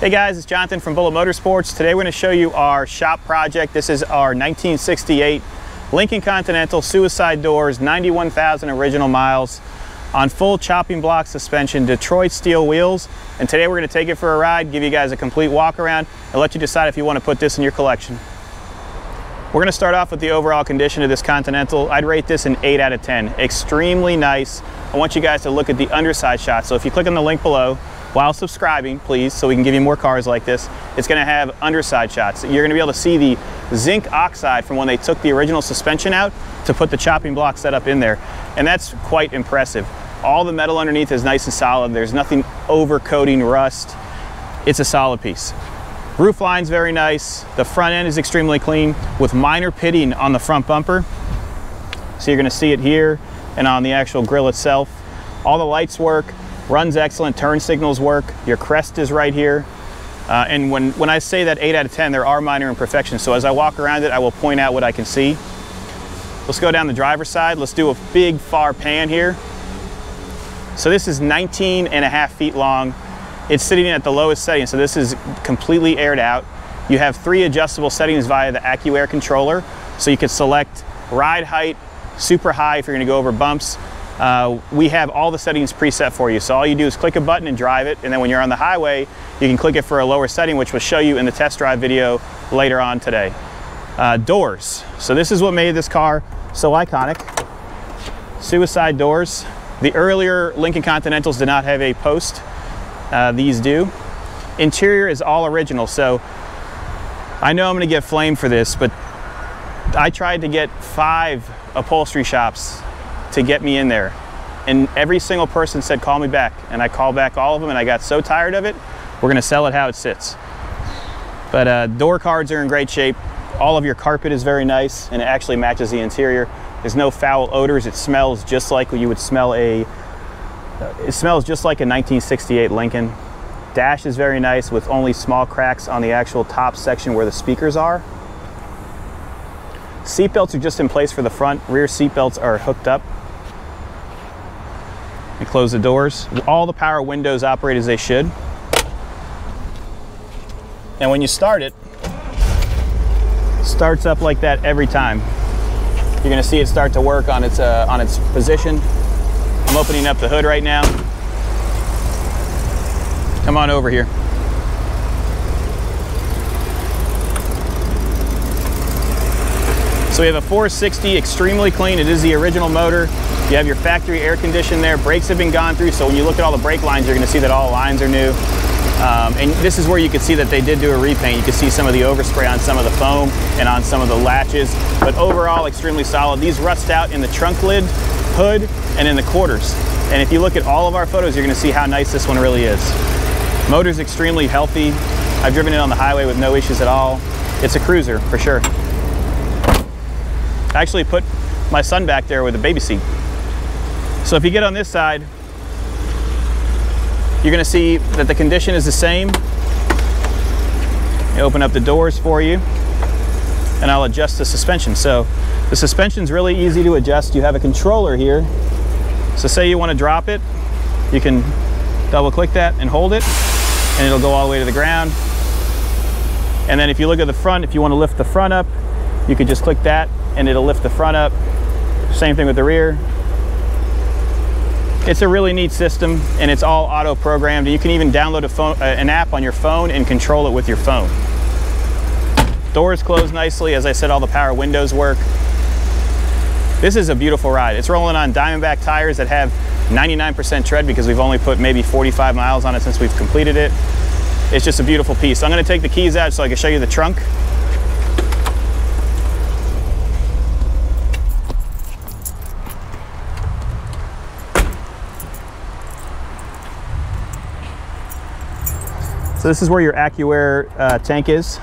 Hey guys, it's Jonathan from Bullet Motorsports. Today we're going to show you our shop project. This is our 1968 Lincoln Continental, suicide doors, 91,000 original miles, on full chopping block suspension, Detroit steel wheels. And today we're going to take it for a ride, give you guys a complete walk around, and let you decide if you want to put this in your collection. We're going to start off with the overall condition of this Continental. I'd rate this an 8 out of 10. Extremely nice. I want you guys to look at the underside shot. So if you click on the link below, while subscribing, please, so we can give you more cars like this, it's going to have underside shots. You're going to be able to see the zinc oxide from when they took the original suspension out to put the chopping block setup in there. And that's quite impressive. All the metal underneath is nice and solid. There's nothing overcoating rust. It's a solid piece. Roof line's very nice. The front end is extremely clean with minor pitting on the front bumper. So you're going to see it here and on the actual grille itself. All the lights work. Runs excellent, turn signals work, your crest is right here. And when I say that 8 out of 10, there are minor imperfections. So as I walk around it, I will point out what I can see. Let's go down the driver's side. Let's do a big far pan here. So this is 19.5 feet long. It's sitting at the lowest setting, so this is completely aired out. You have 3 adjustable settings via the AccuAir controller. So you can select ride height, super high if you're gonna go over bumps. We have all the settings preset for you. So all you do is click a button and drive it. And then when you're on the highway, you can click it for a lower setting, which will show you in the test drive video later on today. Doors. So this is what made this car so iconic. Suicide doors. The earlier Lincoln Continentals did not have a post. These do. Interior is all original. So I know I'm going to get flamed for this, but I tried to get 5 upholstery shops to get me in there, and every single person said call me back, and I called back all of them, and I got so tired of it. We're gonna sell it how it sits. But door cards are in great shape. All of your carpet is very nice, and it actually matches the interior. There's no foul odors. It smells just like you would smell it smells just like a 1968 Lincoln. Dash is very nice with only small cracks on the actual top section where the speakers are. Seat belts are just in place for the front. Rear seat belts are hooked up. And close the doors. All the power windows operate as they should. And when you start it, starts up like that every time. You're going to see it start to work on its position. I'm opening up the hood right now. Come on over here. So we have a 460, extremely clean. It is the original motor. You have your factory air condition there. Brakes have been gone through, so when you look at all the brake lines, you're going to see that all lines are new. And this is where you can see that they did do a repaint. You can see some of the overspray on some of the foam and on some of the latches. But overall, extremely solid. These rust out in the trunk lid, hood, and in the quarters. And if you look at all of our photos, you're going to see how nice this one really is. Motor's extremely healthy. I've driven it on the highway with no issues at all. It's a cruiser, for sure. I actually put my son back there with a baby seat. So if you get on this side, you're going to see that the condition is the same. I open up the doors for you, and I'll adjust the suspension. So the suspension's really easy to adjust. You have a controller here. So say you want to drop it, you can double click that and hold it, and it'll go all the way to the ground. And then if you look at the front, if you want to lift the front up, you could just click that and it'll lift the front up. Same thing with the rear. It's a really neat system, and it's all auto programmed. You can even download an app on your phone and control it with your phone. Doors close nicely. As I said, all the power windows work. This is a beautiful ride. It's rolling on Diamondback tires that have 99% tread because we've only put maybe 45 miles on it since we've completed it. It's just a beautiful piece. So I'm going to take the keys out so I can show you the trunk. So this is where your AccuAir tank is.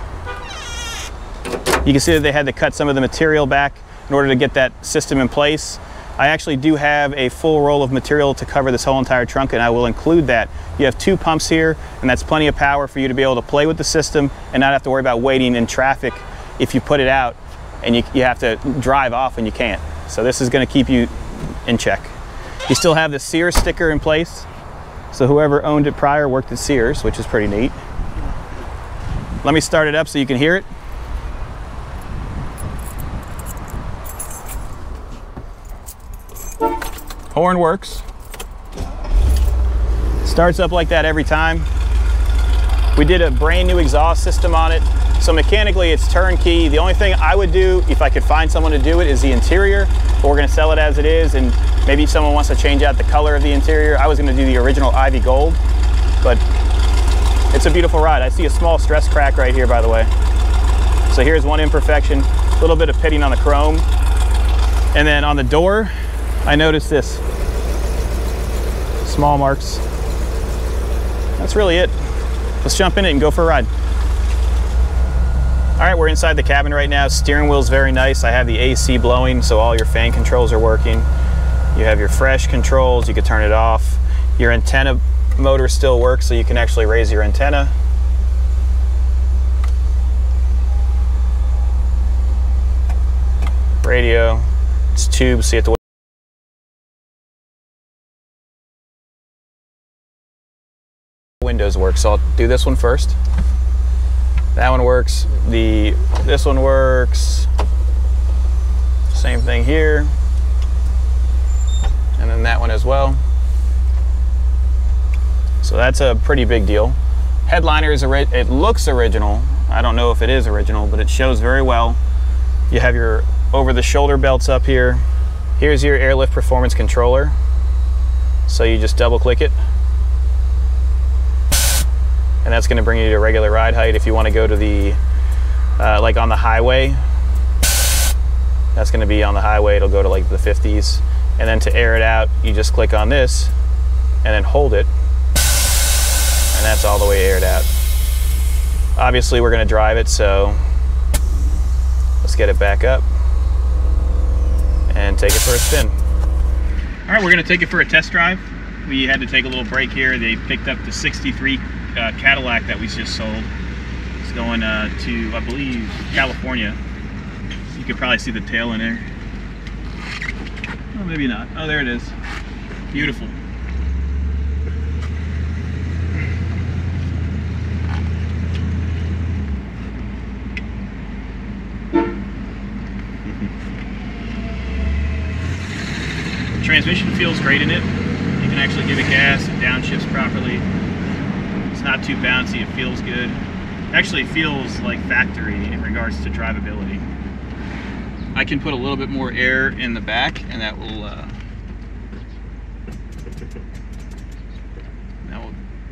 You can see that they had to cut some of the material back in order to get that system in place. I actually do have a full roll of material to cover this whole entire trunk, and I will include that. You have 2 pumps here, and that's plenty of power for you to be able to play with the system and not have to worry about waiting in traffic if you put it out and you have to drive off and you can't. So this is going to keep you in check. You still have the Sears sticker in place. So whoever owned it prior worked at Sears, which is pretty neat. Let me start it up so you can hear it. Horn works. Starts up like that every time. We did a brand new exhaust system on it. So mechanically it's turnkey. The only thing I would do, if I could find someone to do it, is the interior. But we're gonna sell it as it is, and maybe if someone wants to change out the color of the interior, I was gonna do the original Ivy Gold, but it's a beautiful ride. I see a small stress crack right here, by the way. So here's one imperfection, a little bit of pitting on the chrome. And then on the door, I noticed this. Small marks. That's really it. Let's jump in it and go for a ride. All right, we're inside the cabin right now. Steering wheel's very nice. I have the AC blowing, so all your fan controls are working. You have your fresh controls, you can turn it off. Your antenna motor still works, so you can actually raise your antenna. Radio, it's tubes, so you have to windows work. So I'll do this one first. That one works. This one works. Same thing here. And then that one as well. So that's a pretty big deal. Headliner is it looks original. I don't know if it is original, but it shows very well. You have your over-the-shoulder belts up here. Here's your airlift performance controller. So you just double-click it. And that's going to bring you to regular ride height. If you want to go to the, like on the highway, that's going to be on the highway. It'll go to like the 50s. And then to air it out, you just click on this and then hold it. And that's all the way aired out. Obviously, we're going to drive it, so let's get it back up and take it for a spin. All right, we're going to take it for a test drive. We had to take a little break here. They picked up the 63 Cadillac that we just sold. It's going to, I believe, California. You could probably see the tail in there. Oh, maybe not. Oh, there it is. Beautiful. The transmission feels great in it. You can actually give it gas, it downshifts properly. It's not too bouncy, it feels good. Actually feels like factory in regards to drivability. I can put a little bit more air in the back, and that will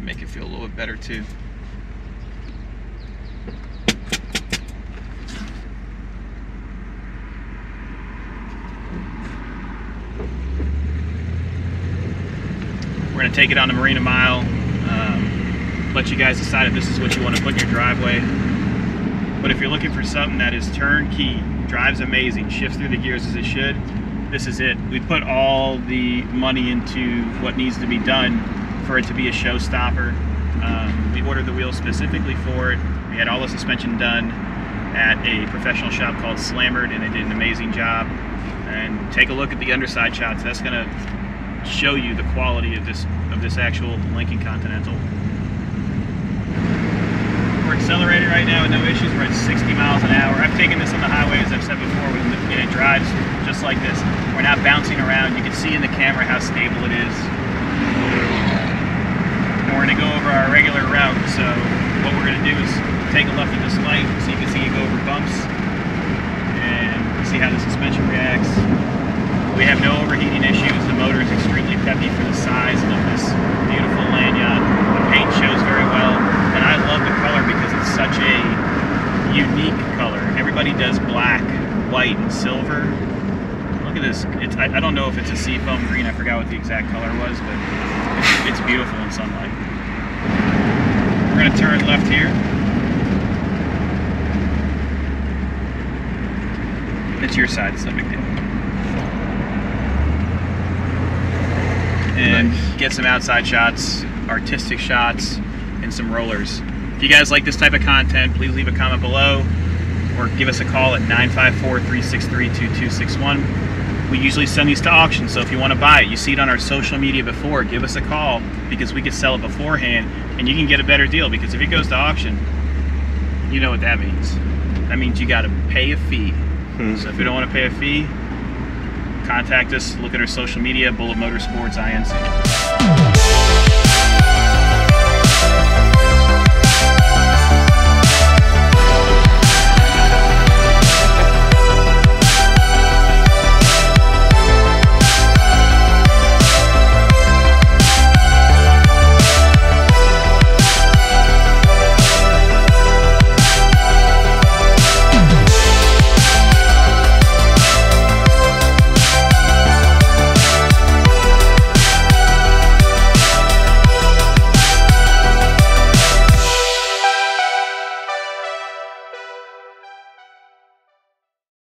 make it feel a little bit better too. We're going to take it on the Marina Mile, let you guys decide if this is what you want to put in your driveway. But if you're looking for something that is turnkey, drives amazing, shifts through the gears as it should, this is it. We put all the money into what needs to be done for it to be a showstopper. We ordered the wheels specifically for it. We had all the suspension done at a professional shop called Slammered, and they did an amazing job. And take a look at the underside shots. That's going to show you the quality of this actual Lincoln Continental. We're accelerating right now with no issues. We're at 60 miles an hour. I've taken this on the highway, as I've said before, and it drives just like this. We're not bouncing around. You can see in the camera how stable it is. And we're going to go over our regular route. So what we're going to do is take a left at this light so you can see you go over bumps and see how the suspension reacts. We have no overheating issues. The motor is extremely peppy for the size of this beautiful Lanyon. The paint shows very well, and I love the color because it's such a unique color. Everybody does black, white, and silver. Look at this. I don't know if it's a seafoam green. I forgot what the exact color was, but it's beautiful in sunlight. We're going to turn left here. It's your side, it's no big deal. And get some outside shots, artistic shots, and some rollers. If you guys like this type of content, please leave a comment below or give us a call at 954-363-2261. We usually send these to auction, so if you want to buy it, you see it on our social media before, give us a call because we could sell it beforehand and you can get a better deal, because if it goes to auction, You know what that means. That means you got to pay a fee. So if you don't want to pay a fee, contact us. Look at our social media, BulletmotorsportsInc.